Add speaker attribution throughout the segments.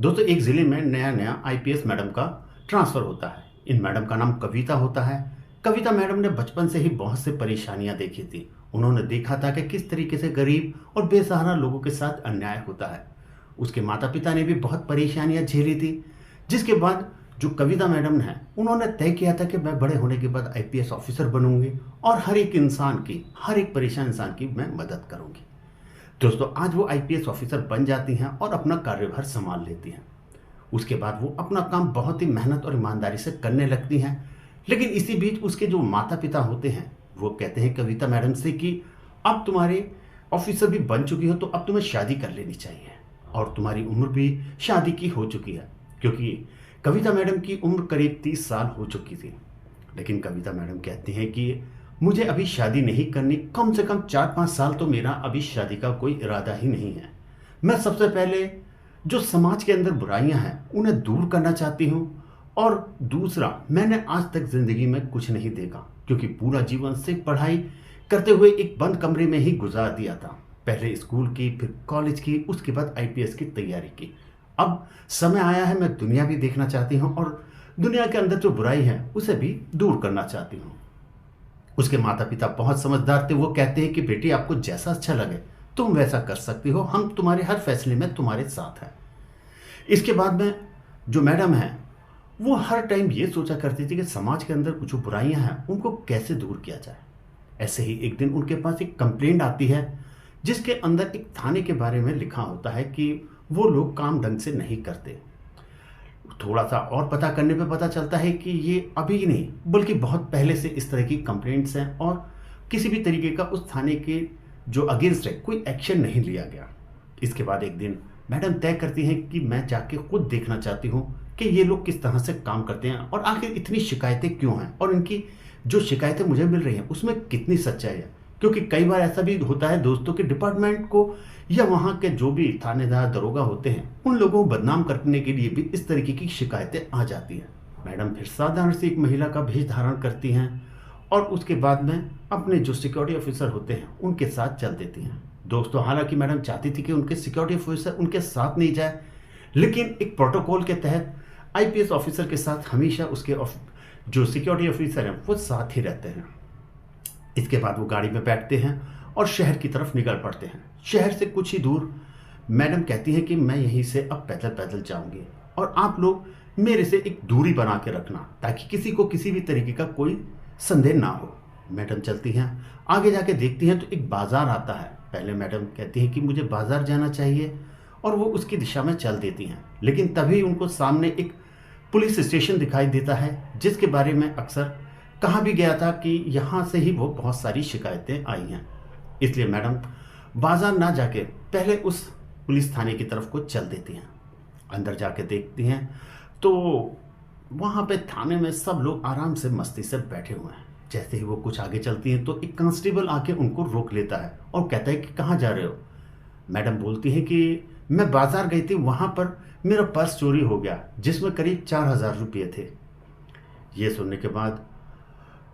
Speaker 1: दोस्तों एक ज़िले में नया नया आईपीएस मैडम का ट्रांसफ़र होता है। इन मैडम का नाम कविता होता है। कविता मैडम ने बचपन से ही बहुत से परेशानियां देखी थी। उन्होंने देखा था कि किस तरीके से गरीब और बेसहारा लोगों के साथ अन्याय होता है। उसके माता पिता ने भी बहुत परेशानियां झेली थी, जिसके बाद जो कविता मैडम है उन्होंने तय किया था कि मैं बड़े होने के बाद आईपीएस ऑफिसर बनूंगी और हर एक इंसान की, हर एक परेशान इंसान की मैं मदद करूंगी। दोस्तों आज वो आईपीएस ऑफिसर बन जाती हैं और अपना कार्यभार संभाल लेती हैं। उसके बाद वो अपना काम बहुत ही मेहनत और ईमानदारी से करने लगती हैं। लेकिन इसी बीच उसके जो माता पिता होते हैं वो कहते हैं कविता मैडम से कि अब तुम्हारे ऑफिसर भी बन चुकी हो तो अब तुम्हें शादी कर लेनी चाहिए और तुम्हारी उम्र भी शादी की हो चुकी है, क्योंकि कविता मैडम की उम्र करीब 30 साल हो चुकी थी। लेकिन कविता मैडम कहती हैं कि मुझे अभी शादी नहीं करनी, कम से कम 4-5 साल तो मेरा अभी शादी का कोई इरादा ही नहीं है। मैं सबसे पहले जो समाज के अंदर बुराइयां हैं उन्हें दूर करना चाहती हूँ, और दूसरा मैंने आज तक ज़िंदगी में कुछ नहीं देखा, क्योंकि पूरा जीवन सिर्फ पढ़ाई करते हुए एक बंद कमरे में ही गुजार दिया था। पहले स्कूल की, फिर कॉलेज की, उसके बाद आईपीएस की तैयारी की। अब समय आया है, मैं दुनिया भी देखना चाहती हूँ और दुनिया के अंदर जो बुराई है उसे भी दूर करना चाहती हूँ। उसके माता पिता बहुत समझदार थे। वो कहते हैं कि बेटी आपको जैसा अच्छा लगे तुम वैसा कर सकती हो, हम तुम्हारे हर फैसले में तुम्हारे साथ हैं। इसके बाद में जो मैडम है वो हर टाइम ये सोचा करती थी कि समाज के अंदर जो बुराइयां हैं उनको कैसे दूर किया जाए। ऐसे ही एक दिन उनके पास एक कंप्लेंट आती है, जिसके अंदर एक थाने के बारे में लिखा होता है कि वो लोग काम ढंग से नहीं करते। थोड़ा सा और पता करने पे पता चलता है कि ये अभी नहीं बल्कि बहुत पहले से इस तरह की कंप्लेंट्स हैं और किसी भी तरीके का उस थाने के जो अगेंस्ट है कोई एक्शन नहीं लिया गया। इसके बाद एक दिन मैडम तय करती हैं कि मैं जाके खुद देखना चाहती हूँ कि ये लोग किस तरह से काम करते हैं और आखिर इतनी शिकायतें क्यों हैं और इनकी जो शिकायतें मुझे मिल रही हैं उसमें कितनी सच्चाई है। क्योंकि कई बार ऐसा भी होता है दोस्तों कि डिपार्टमेंट को या वहाँ के जो भी थानेदार दरोगा होते हैं उन लोगों को बदनाम करने के लिए भी इस तरीके की शिकायतें आ जाती हैं। मैडम फिर साधारण से एक महिला का भेष धारण करती हैं और उसके बाद में अपने जो सिक्योरिटी ऑफिसर होते हैं उनके साथ चल देती हैं। दोस्तों हालांकि मैडम चाहती थी कि उनके सिक्योरिटी ऑफिसर उनके साथ नहीं जाए, लेकिन एक प्रोटोकॉल के तहत आईपीएस ऑफिसर के साथ हमेशा उसके जो सिक्योरिटी ऑफिसर हैं वो साथ ही रहते हैं। इसके बाद वो गाड़ी में बैठते हैं और शहर की तरफ निकल पड़ते हैं। शहर से कुछ ही दूर मैडम कहती हैं कि मैं यहीं से अब पैदल पैदल जाऊंगी और आप लोग मेरे से एक दूरी बना के रखना ताकि किसी को किसी भी तरीके का कोई संदेह ना हो। मैडम चलती हैं, आगे जाके देखती हैं तो एक बाजार आता है। पहले मैडम कहती हैं कि मुझे बाजार जाना चाहिए और वो उसकी दिशा में चल देती हैं, लेकिन तभी उनको सामने एक पुलिस स्टेशन दिखाई देता है, जिसके बारे में अक्सर कहा भी गया था कि यहाँ से ही वो बहुत सारी शिकायतें आई हैं। इसलिए मैडम बाजार ना जाके पहले उस पुलिस थाने की तरफ को चल देती हैं। अंदर जाके देखती हैं तो वहाँ पे थाने में सब लोग आराम से मस्ती से बैठे हुए हैं। जैसे ही वो कुछ आगे चलती हैं तो एक कांस्टेबल आके उनको रोक लेता है और कहता है कि कहाँ जा रहे हो। मैडम बोलती हैं कि मैं बाजार गई थी, वहाँ पर मेरा पर्स चोरी हो गया जिसमें करीब 4,000 रुपये थे। ये सुनने के बाद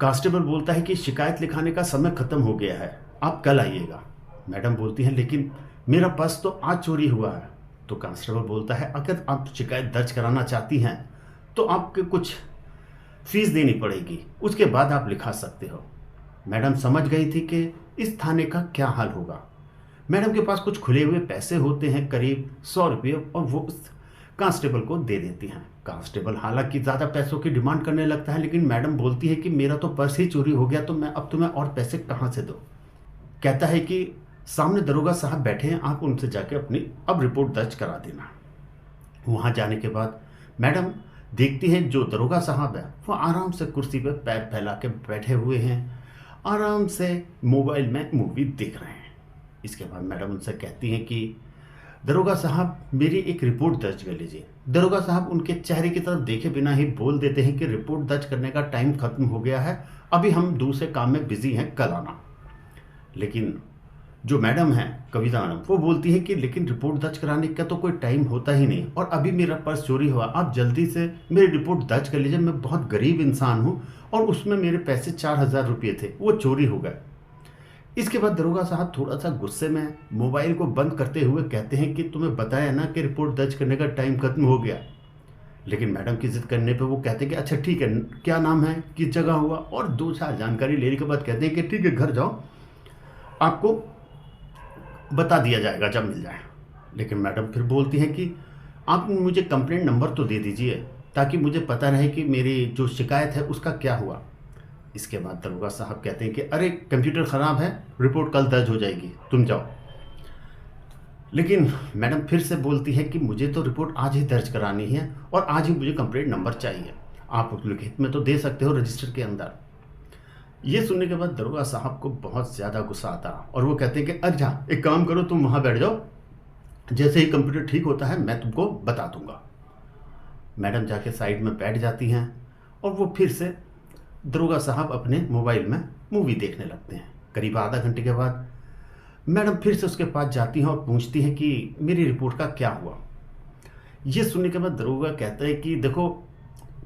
Speaker 1: कांस्टेबल बोलता है कि शिकायत लिखाने का समय खत्म हो गया है, आप कल आइएगा। मैडम बोलती हैं लेकिन मेरा पर्स तो आज चोरी हुआ है। तो कांस्टेबल बोलता है अगर आप शिकायत दर्ज कराना चाहती हैं तो आपको कुछ फीस देनी पड़ेगी, उसके बाद आप लिखा सकते हो। मैडम समझ गई थी कि इस थाने का क्या हाल होगा। मैडम के पास कुछ खुले हुए पैसे होते हैं करीब 100 रुपये, और वो उस कांस्टेबल को दे देती हैं। कांस्टेबल हालांकि ज़्यादा पैसों की डिमांड करने लगता है, लेकिन मैडम बोलती है कि मेरा तो पर्स ही चोरी हो गया तो मैं अब तुम्हें और पैसे कहाँ से दूँ। कहता है कि सामने दरोगा साहब बैठे हैं, आप उनसे जाके अपनी अब रिपोर्ट दर्ज करा देना। वहाँ जाने के बाद मैडम देखती हैं जो दरोगा साहब है वो आराम से कुर्सी पर पैर फैला के बैठे हुए हैं, आराम से मोबाइल में मूवी देख रहे हैं। इसके बाद मैडम उनसे कहती हैं कि दरोगा साहब मेरी एक रिपोर्ट दर्ज कर लीजिए। दरोगा साहब उनके चेहरे की तरफ देखे बिना ही बोल देते हैं कि रिपोर्ट दर्ज करने का टाइम खत्म हो गया है, अभी हम दूसरे काम में बिजी हैं, कल आना। लेकिन जो मैडम है कविता मैडम वो बोलती है कि लेकिन रिपोर्ट दर्ज कराने का तो कोई टाइम होता ही नहीं और अभी मेरा पर्स चोरी हुआ, आप जल्दी से मेरी रिपोर्ट दर्ज कर लीजिए, मैं बहुत गरीब इंसान हूँ और उसमें मेरे पैसे 4,000 रुपये थे वो चोरी हो गए। इसके बाद दरोगा साहब थोड़ा सा गुस्से में मोबाइल को बंद करते हुए कहते हैं कि तुम्हें बताया ना कि रिपोर्ट दर्ज करने का टाइम खत्म हो गया। लेकिन मैडम की जिद करने पे वो कहते हैं कि अच्छा ठीक है, क्या नाम है, किस जगह हुआ, और दो चार जानकारी लेने के बाद कहते हैं कि ठीक है घर जाओ, आपको बता दिया जाएगा जब मिल जाए। लेकिन मैडम फिर बोलती हैं कि आप मुझे कंप्लेंट नंबर तो दे दीजिए ताकि मुझे पता रहे कि मेरी जो शिकायत है उसका क्या हुआ। इसके बाद दरोगा साहब कहते हैं कि अरे कंप्यूटर ख़राब है, रिपोर्ट कल दर्ज हो जाएगी, तुम जाओ। लेकिन मैडम फिर से बोलती है कि मुझे तो रिपोर्ट आज ही दर्ज करानी है और आज ही मुझे कंप्लेंट नंबर चाहिए, आप लिखित में तो दे सकते हो रजिस्टर के अंदर। ये सुनने के बाद दरोगा साहब को बहुत ज़्यादा गुस्सा आता और वो कहते हैं कि अच्छा एक काम करो, तुम वहाँ बैठ जाओ, जैसे ही कंप्यूटर ठीक होता है मैं तुमको बता दूंगा। मैडम जाके साइड में बैठ जाती हैं और वो फिर से दरोगा साहब अपने मोबाइल में मूवी देखने लगते हैं। करीब आधा घंटे के बाद मैडम फिर से उसके पास जाती हैं और पूछती हैं कि मेरी रिपोर्ट का क्या हुआ। ये सुनने के बाद दरोगा कहता है कि देखो,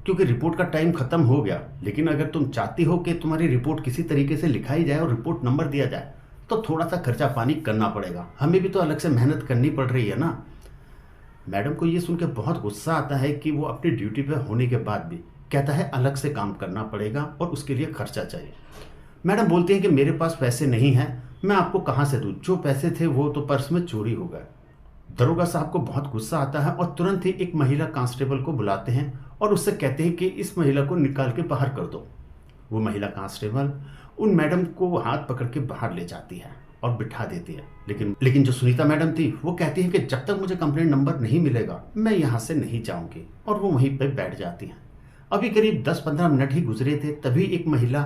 Speaker 1: क्योंकि रिपोर्ट का टाइम ख़त्म हो गया, लेकिन अगर तुम चाहती हो कि तुम्हारी रिपोर्ट किसी तरीके से लिखाई जाए और रिपोर्ट नंबर दिया जाए तो थोड़ा सा खर्चा पानी करना पड़ेगा, हमें भी तो अलग से मेहनत करनी पड़ रही है ना। मैडम को ये सुन के बहुत गुस्सा आता है कि वो अपनी ड्यूटी पे होने के बाद भी कहता है अलग से काम करना पड़ेगा और उसके लिए खर्चा चाहिए। मैडम बोलती हैं कि मेरे पास पैसे नहीं हैं, मैं आपको कहाँ से दूँ, जो पैसे थे वो तो पर्स में चोरी हो गए। दरोगा साहब को बहुत गुस्सा आता है और तुरंत ही एक महिला कांस्टेबल को बुलाते हैं और उससे कहते हैं कि इस महिला को निकाल के बाहर कर दो। वो महिला कांस्टेबल उन मैडम को हाथ पकड़ के बाहर ले जाती है और बिठा देती है। लेकिन जो सुनीता मैडम थी वो कहती है कि जब तक मुझे कंप्लेंट नंबर नहीं मिलेगा मैं यहाँ से नहीं जाऊँगी, और वो वहीं पर बैठ जाती हैं। अभी करीब 10-15 मिनट ही गुजरे थे, तभी एक महिला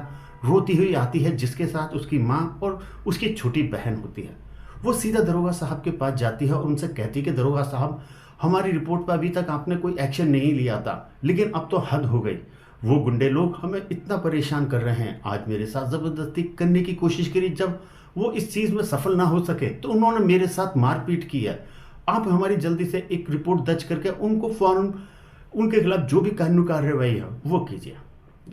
Speaker 1: रोती हुई आती है जिसके साथ उसकी माँ और उसकी छोटी बहन होती है। वो सीधा दरोगा साहब के पास जाती है और उनसे कहती है कि दरोगा साहब, हमारी रिपोर्ट पर अभी तक आपने कोई एक्शन नहीं लिया था, लेकिन अब तो हद हो गई। वो गुंडे लोग हमें इतना परेशान कर रहे हैं, आज मेरे साथ ज़बरदस्ती करने की कोशिश करी, जब वो इस चीज़ में सफल ना हो सके तो उन्होंने मेरे साथ मारपीट की है। आप हमारी जल्दी से एक रिपोर्ट दर्ज करके उनको फौरन उनके खिलाफ जो भी कानूनी कार्रवाई है वो कीजिए।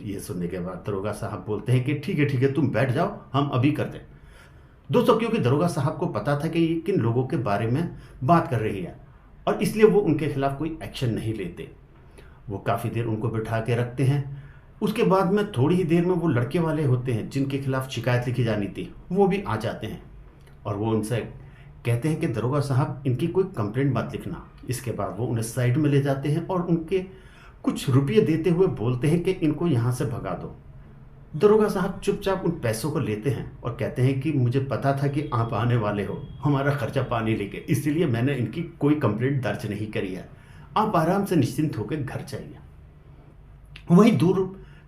Speaker 1: ये सुनने के बाद दरोगा साहब बोलते हैं कि ठीक है तुम बैठ जाओ, हम अभी कर दें। दोस्तों, क्योंकि दरोगा साहब को पता था कि ये किन लोगों के बारे में बात कर रही है और इसलिए वो उनके खिलाफ कोई एक्शन नहीं लेते। वो काफ़ी देर उनको बिठा के रखते हैं। उसके बाद में थोड़ी ही देर में वो लड़के वाले होते हैं जिनके खिलाफ शिकायत लिखी जानी थी, वो भी आ जाते हैं और वो उनसे कहते हैं कि दरोगा साहब इनकी कोई कंप्लेंट मत लिखना। इसके बाद वो उन्हें साइड में ले जाते हैं और उनके कुछ रुपये देते हुए बोलते हैं कि इनको यहाँ से भगा दो। दरोगा साहब चुपचाप उन पैसों को लेते हैं और कहते हैं कि मुझे पता था कि आप आने वाले हो हमारा खर्चा पानी लेके, इसीलिए मैंने इनकी कोई कंप्लेंट दर्ज नहीं करी है, आप आराम से निश्चिंत होकर घर जाइए। वहीं दूर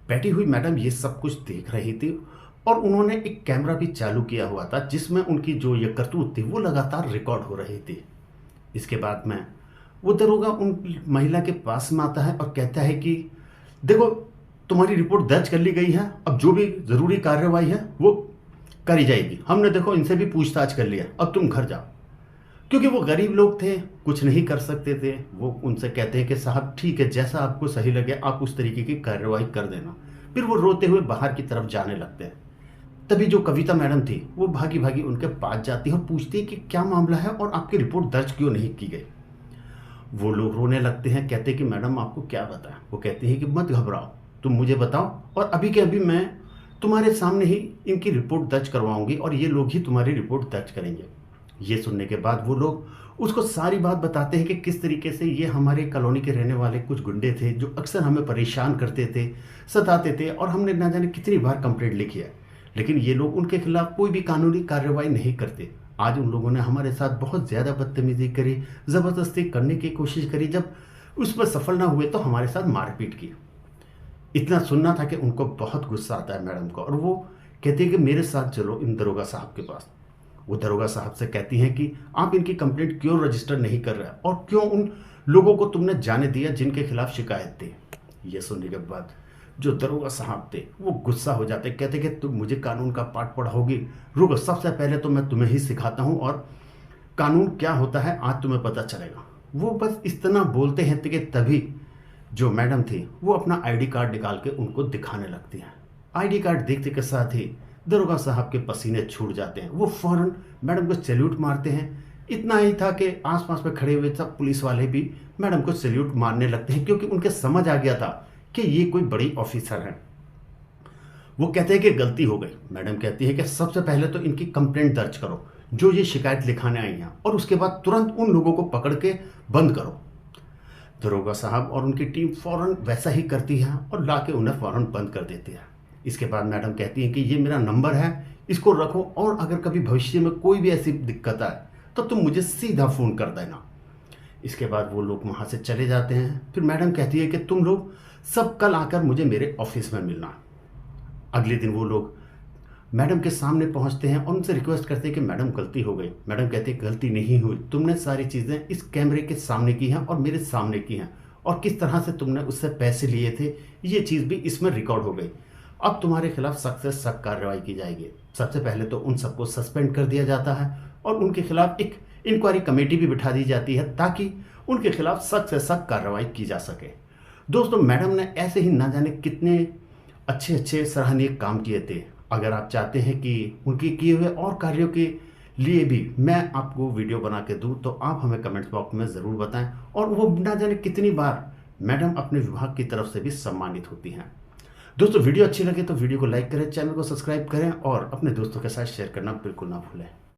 Speaker 1: बैठी हुई मैडम ये सब कुछ देख रही थी और उन्होंने एक कैमरा भी चालू किया हुआ था जिसमें उनकी जो ये करतूत थी वो लगातार रिकॉर्ड हो रही थी। इसके बाद में वो दरोगा उन महिला के पास में आता है और कहता है कि देखो, तुम्हारी रिपोर्ट दर्ज कर ली गई है, अब जो भी ज़रूरी कार्रवाई है वो करी जाएगी, हमने देखो इनसे भी पूछताछ कर लिया, अब तुम घर जाओ। क्योंकि वो गरीब लोग थे, कुछ नहीं कर सकते थे, वो उनसे कहते हैं कि साहब ठीक है, जैसा आपको सही लगे आप उस तरीके की कार्रवाई कर देना। फिर वो रोते हुए बाहर की तरफ जाने लगते हैं। तभी जो कविता मैडम थी वो भागी भागी उनके पास जाती है और पूछती है कि क्या मामला है और आपकी रिपोर्ट दर्ज क्यों नहीं की गई। वो लोग रोने लगते हैं, कहते हैं कि मैडम आपको क्या बताएं। वो कहती है कि मत घबराओ, तुम मुझे बताओ और अभी के अभी मैं तुम्हारे सामने ही इनकी रिपोर्ट दर्ज करवाऊंगी और ये लोग ही तुम्हारी रिपोर्ट दर्ज करेंगे। ये सुनने के बाद वो लोग उसको सारी बात बताते हैं कि किस तरीके से ये हमारे कॉलोनी के रहने वाले कुछ गुंडे थे जो अक्सर हमें परेशान करते थे, सताते थे और हमने ना जाने कितनी बार कंप्लेंट लिखी है, लेकिन ये लोग उनके खिलाफ कोई भी कानूनी कार्रवाई नहीं करते। आज उन लोगों ने हमारे साथ बहुत ज़्यादा बदतमीजी करी, ज़बरदस्ती करने की कोशिश करी, जब उस पर सफल ना हुए तो हमारे साथ मारपीट की। इतना सुनना था कि उनको बहुत गुस्सा आता है मैडम को और वो कहती है कि मेरे साथ चलो इन दरोगा साहब के पास। वो दरोगा साहब से कहती हैं कि आप इनकी कंप्लेंट क्यों रजिस्टर नहीं कर रहे और क्यों उन लोगों को तुमने जाने दिया जिनके खिलाफ शिकायत थी। ये सुनने के बाद जो दरोगा साहब थे वो गुस्सा हो जाते, कहते कि तुम मुझे कानून का पाठ पढ़ाओगी, रुको सबसे पहले तो मैं तुम्हें ही सिखाता हूँ और कानून क्या होता है आज तुम्हें पता चलेगा। वो बस इतना बोलते हैं कि तभी जो मैडम थी वो अपना आईडी कार्ड निकाल के उनको दिखाने लगती हैं। आईडी कार्ड देखते के साथ ही दरोगा साहब के पसीने छूट जाते हैं। वो फौरन मैडम को सैल्यूट मारते हैं। इतना ही था कि आसपास में खड़े हुए सब पुलिस वाले भी मैडम को सैल्यूट मारने लगते हैं, क्योंकि उनके समझ आ गया था कि ये कोई बड़ी ऑफिसर है। वो कहते हैं कि गलती हो गई। मैडम कहती है कि सबसे पहले तो इनकी कंप्लेंट दर्ज करो, जो ये शिकायत लिखाने आई हैं, और उसके बाद तुरंत उन लोगों को पकड़ के बंद करो। दरोगा साहब और उनकी टीम फौरन वैसा ही करती है और ला के उन्हें फौरन बंद कर देती है। इसके बाद मैडम कहती हैं कि ये मेरा नंबर है, इसको रखो, और अगर कभी भविष्य में कोई भी ऐसी दिक्कत आए तो तुम मुझे सीधा फ़ोन कर देना। इसके बाद वो लोग वहाँ से चले जाते हैं। फिर मैडम कहती है कि तुम लोग सब कल आकर मुझे मेरे ऑफिस में मिलना। अगले दिन वो लोग मैडम के सामने पहुंचते हैं और उनसे रिक्वेस्ट करते हैं कि मैडम गलती हो गई। मैडम कहती है गलती नहीं हुई, तुमने सारी चीज़ें इस कैमरे के सामने की हैं और मेरे सामने की हैं, और किस तरह से तुमने उससे पैसे लिए थे ये चीज़ भी इसमें रिकॉर्ड हो गई। अब तुम्हारे खिलाफ सख्त से सख्त कार्रवाई की जाएगी। सबसे पहले तो उन सबको सस्पेंड कर दिया जाता है और उनके खिलाफ एक इंक्वायरी कमेटी भी बिठा दी जाती है, ताकि उनके खिलाफ सख्त से सख्त कार्रवाई की जा सके। दोस्तों, मैडम ने ऐसे ही ना जाने कितने अच्छे अच्छे सराहनीय काम किए थे। अगर आप चाहते हैं कि उनके किए हुए और कार्यों के लिए भी मैं आपको वीडियो बना के दूँ, तो आप हमें कमेंट्स बॉक्स में ज़रूर बताएं। और वो ना जाने कितनी बार मैडम अपने विभाग की तरफ से भी सम्मानित होती हैं। दोस्तों, वीडियो अच्छी लगे तो वीडियो को लाइक करें, चैनल को सब्सक्राइब करें और अपने दोस्तों के साथ शेयर करना बिल्कुल ना भूलें।